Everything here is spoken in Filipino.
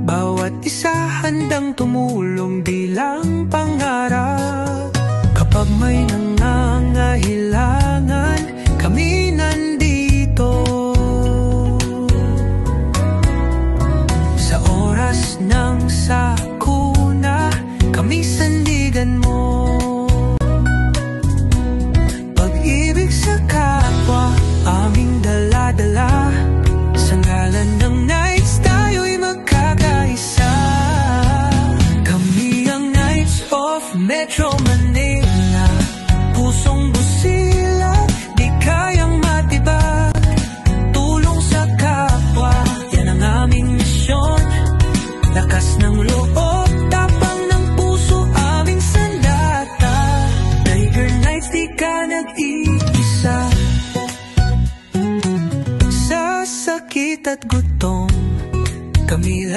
Bawat isa handang tumulong bilang pangarap. Kapag may nangangailangan, kami nandito. Sa oras ng sakuna, kami sandigan mo. Pag-ibig sa kapwa, aming dala-dala. Sa ngalan ng Knights, tayo'y magkakaisa. Kami ang Knights of Metro Manila. Pusong busilak, di kayang matibag. Tulong sa kapwa, yan ang aming misyon. Lakas ng loob, tapang ng puso, aming sandata. Tiger Knights, di ka nag-iisa. Sa sakit at gutom, kami